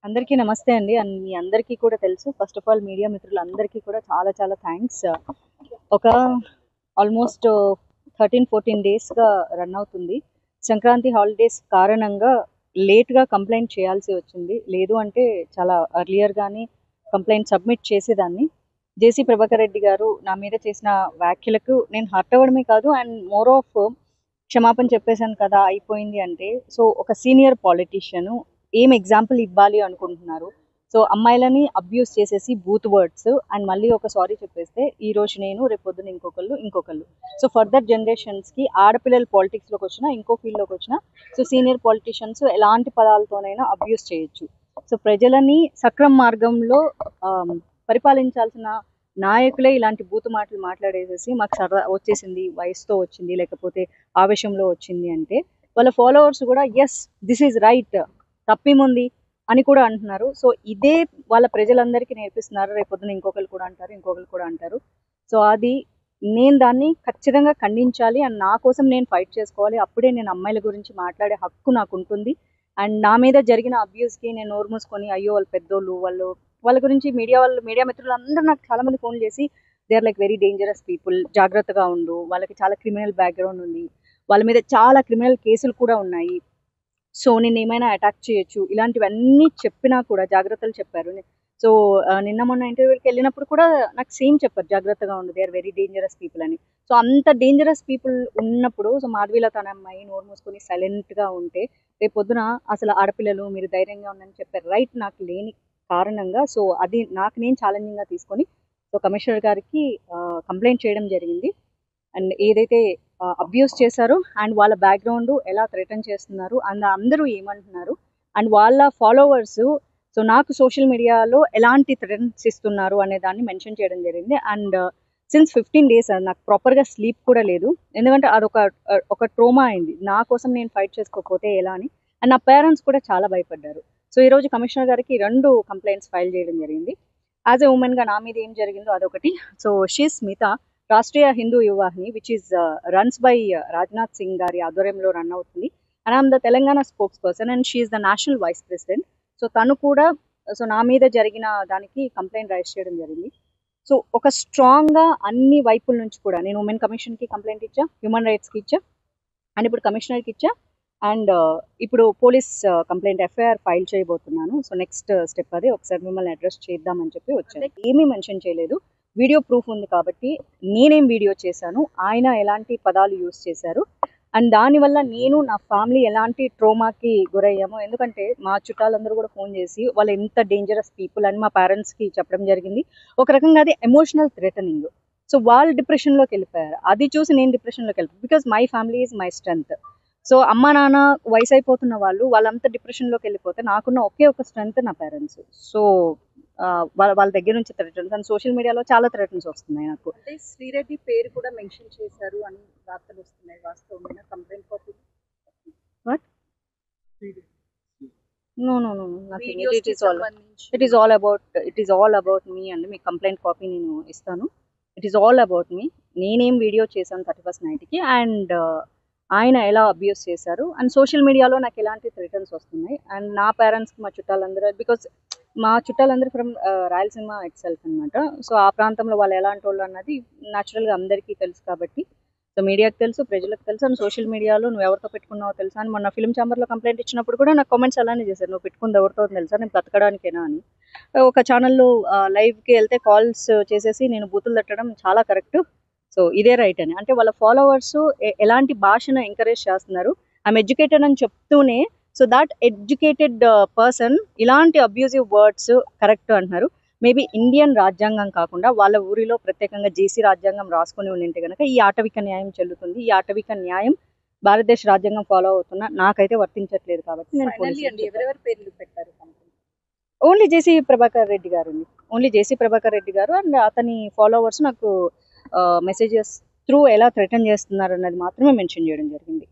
అందరికీ నమస్తే అండి. మీ అందరికీ కూడా తెలుసు. ఫస్ట్ ఆఫ్ ఆల్ మీడియా మిత్రులందరికీ కూడా చాలా చాలా థ్యాంక్స్. ఒక ఆల్మోస్ట్ 13-14 డేస్‌గా రన్ అవుతుంది. సంక్రాంతి హాలిడేస్ కారణంగా లేట్‌గా కంప్లెయింట్ చేయాల్సి వచ్చింది. లేదు అంటే చాలా ఎర్లియర్‌గానే కంప్లెయింట్ సబ్మిట్ చేసేదాన్ని. జేసీ ప్రభాకర్ రెడ్డి గారు నా మీద చేసిన వ్యాఖ్యలకు నేను హర్ట్ అవ్వడమే కాదు అండ్ మోర్ ఆఫ్ క్షమాపణ చెప్పేసాను కదా అయిపోయింది అంటే, సో ఒక సీనియర్ పాలిటీషియన్ ఏం ఎగ్జాంపుల్ ఇవ్వాలి అనుకుంటున్నారు. సో అమ్మాయిలని అబ్యూస్ చేసేసి బూత్ వర్డ్స్ అండ్ మళ్ళీ ఒక సారీ చెప్పేస్తే ఈ రోజు నేను రేపు పొద్దున ఇంకొకళ్ళు సో ఫర్దర్ జనరేషన్స్కి ఆడపిల్లలు పాలిటిక్స్లోకి వచ్చినా ఇంకో ఫీల్డ్లోకి వచ్చినా సో సీనియర్ పాలిటీషియన్స్ ఎలాంటి పదాలతోనైనా అబ్యూస్ చేయొచ్చు. సో ప్రజలని సక్రమ మార్గంలో పరిపాలించాల్సిన నాయకులే ఇలాంటి బూతు మాటలు మాట్లాడేసేసి మాకు సరదా వచ్చేసింది, వయసుతో వచ్చింది, లేకపోతే ఆవేశంలో వచ్చింది అంటే వాళ్ళ ఫాలోవర్స్ కూడా ఎస్ దిస్ ఈజ్ రైట్, తప్పేముంది అని కూడా అంటున్నారు. సో ఇదే వాళ్ళ ప్రజలందరికీ నేర్పిస్తున్నారు. రేపొద్దున ఇంకొకరు కూడా అంటారు. సో అది నేను దాన్ని ఖచ్చితంగా ఖండించాలి అండ్ నా కోసం నేను ఫైట్ చేసుకోవాలి. అప్పుడే నేను అమ్మాయిల గురించి మాట్లాడే హక్కు నాకు ఉంటుంది. అండ్ నా మీద జరిగిన అబ్యూస్కి నేను నోరు మూసుకొని అయ్యో వాళ్ళు పెద్దోళ్ళు, వాళ్ళ గురించి మీడియా మిత్రులు అందరూ నాకు చాలా మంది ఫోన్ చేసి they are like very dangerous people, జాగ్రత్తగా ఉండు, వాళ్ళకి చాలా క్రిమినల్ బ్యాక్గ్రౌండ్ ఉంది, వాళ్ళ మీద చాలా క్రిమినల్ కేసులు కూడా ఉన్నాయి, సో నేను ఏమైనా అటాక్ చేయొచ్చు, ఇలాంటివన్నీ చెప్పినా కూడా జాగ్రత్తలు చెప్పారు. సో నిన్న మొన్న ఇంటర్వ్యూకి వెళ్ళినప్పుడు కూడా నాకు సేమ్ చెప్పారు, జాగ్రత్తగా ఉండు, they are very dangerous people అని. సో అంత డేంజరస్ పీపుల్ ఉన్నప్పుడు సో మాధవీలత అనే అమ్మాయి నోరు మూసుకొని సైలెంట్గా ఉంటే రేపు పొద్దున అసలు ఆడపిల్లలు మీరు ధైర్యంగా ఉందని చెప్పే రైట్ నాకు లేని కారణంగా సో అది నాకు నేను ఛాలెంజింగ్గా తీసుకొని సో కమిషనర్ గారికి కంప్లైంట్ చేయడం జరిగింది. అండ్ ఏదైతే అబ్యూస్ చేశారో అండ్ వాళ్ళ బ్యాక్గ్రౌండ్ ఎలా థ్రెటన్ చేస్తున్నారు అండ్ అందరూ ఏమంటున్నారు అండ్ వాళ్ళ ఫాలోవర్స్ సో నాకు సోషల్ మీడియాలో ఎలాంటి థ్రెటన్స్ ఇస్తున్నారు అనే దాన్ని మెన్షన్ చేయడం జరిగింది. అండ్ సిన్స్ 15 days నాకు ప్రాపర్గా స్లీప్ కూడా లేదు, ఎందుకంటే అదొక ట్రోమా అయింది. నా కోసం నేను ఫైట్ చేసుకోకపోతే ఎలా అని. అండ్ నా పేరెంట్స్ కూడా చాలా భయపడ్డారు. సో ఈరోజు కమిషనర్ గారికి 2 కంప్లైంట్స్ ఫైల్ చేయడం జరిగింది. యాజ్ ఎ ఉమెన్గా నా మీద ఏం జరిగిందో అదొకటి. So she Smitha, Rashtriya Hindu Yuvavahini which is runs by Rajnath Singh గారి ఆధ్వర్యంలో రన్ అవుతుంది. And I'm the Telangana spokesperson and she is the national vice president. So తను కూడా సో నా మీద జరిగిన దానికి కంప్లైంట్ రైజ్ చేయడం జరిగింది. సో ఒక స్ట్రాంగ్గా అన్ని వైపుల నుంచి కూడా నేను ఉమెన్ కమిషన్కి కంప్లైంట్ ఇచ్చా, హ్యూమన్ రైట్స్కి ఇచ్చా అండ్ ఇప్పుడు కమిషనర్కి ఇచ్చా అండ్ ఇప్పుడు పోలీస్ కంప్లైంట్ ఎఫ్ఐఆర్ ఫైల్ చేయబోతున్నాను. సో నెక్స్ట్ స్టెప్ అదే, ఒకసారి మిమ్మల్ని అడ్రస్ చేద్దామని చెప్పి వచ్చాను. ఏమీ మెన్షన్ చేయలేదు, వీడియో ప్రూఫ్ ఉంది కాబట్టి నేనేం వీడియో చేశాను, ఆయన ఎలాంటి పదాలు యూజ్ చేశారు అండ్ దానివల్ల నేను నా ఫ్యామిలీ ఎలాంటి ట్రోమాకి గురయ్యామో. ఎందుకంటే మా చుట్టాలందరూ కూడా ఫోన్ చేసి వాళ్ళు ఎంత డేంజరస్ పీపుల్ అని మా పేరెంట్స్కి చెప్పడం జరిగింది. ఒక రకంగా అది ఎమోషనల్ థ్రెటనింగ్. సో వాళ్ళు డిప్రెషన్లోకి వెళ్ళిపోయారు, అది చూసి నేను డిప్రెషన్లోకి వెళ్ళిపోయాను. Because my family is my strength. So అమ్మ నాన్న వయసు అయిపోతున్న వాళ్ళంతా డిప్రెషన్లోకి వెళ్ళిపోతే నాకున్న ఒకే ఒక స్ట్రెంత్ నా పేరెంట్స్. సో వాళ్ళ దగ్గర నుంచి థ్రెటన్స్ అండ్ సోషల్ మీడియాలో చాలా థ్రెటన్స్ వస్తున్నాయి నాకు. అంటే శ్రీరెడ్డి పేరు కూడా మెన్షన్ చేశారు అని వార్తలు వస్తున్నాయి, వాస్తవమైన complaint copy? What? No nothing. It is all about me అండి. మీకు కంప్లైంట్ కాపీ నేను ఇస్తాను. It is all about me. నేనేం వీడియో చేశాను 31st నైట్కి అండ్ ఆయన ఎలా అబ్యూస్ చేశారు అండ్ సోషల్ మీడియాలో నాకు ఎలాంటి థ్రెటన్స్ వస్తున్నాయి అండ్ నా పేరెంట్స్కి మా చుట్టాలందరూ, బికాజ్ మా చుట్టాలందరూ ఫ్రమ్ రాయలసీమ ఇట్ సెల్ఫ్ అనమాట. సో ఆ ప్రాంతంలో వాళ్ళు ఎలాంటి వాళ్ళు అన్నది న్యాచురల్గా అందరికీ తెలుసు కాబట్టి సో మీడియాకి తెలుసు, ప్రజలకు తెలుసు అండ్ సోషల్ మీడియాలో నువ్వు ఎవరితో పెట్టుకున్నావో తెలుసు అని మొన్న ఫిల్మ్ ఛాంబర్లో కంప్లైంట్ ఇచ్చినప్పుడు కూడా నాకు కామెంట్స్ అలానే చేశారు, నువ్వు పెట్టుకుంది ఎవరితో తెలుసా, నేను బతకడానికేనా అని. ఒక ఛానల్లో లైవ్కి వెళ్తే కాల్స్ చేసేసి నేను బూతులు తట్టడం చాలా కరెక్ట్, సో ఇదే రైట్ అని. అంటే వాళ్ళ ఫాలోవర్స్ ఎలాంటి భాషను ఎంకరేజ్ చేస్తున్నారు, ఐఎమ్ ఎడ్యుకేటెడ్ అని చెప్తూనే సో దాట్ ఎడ్యుకేటెడ్ పర్సన్ ఇలాంటి అబ్యూజివ్ వర్డ్స్ కరెక్ట్ అంటున్నారు. మేబీ ఇండియన్ రాజ్యాంగం కాకుండా వాళ్ళ ఊరిలో ప్రత్యేకంగా జేసీ రాజ్యాంగం రాసుకొని ఉండింటే కనుక ఈ ఆటవిక న్యాయం చెల్లుతుంది. ఈ ఆటవిక న్యాయం భారతదేశ రాజ్యాంగం ఫాలో అవుతున్నా నాకైతే వర్తించట్లేదు కాబట్టి నేను ఓన్లీ జేసీ ప్రభాకర్ రెడ్డి గారు అండి, ఓన్లీ జేసీ ప్రభాకర్ రెడ్డి గారు అండ్ అతని ఫాలోవర్స్ నాకు మెసేజెస్ త్రూ ఎలా థ్రెటన్ చేస్తున్నారు అన్నది మాత్రమే మెన్షన్ చేయడం జరిగింది.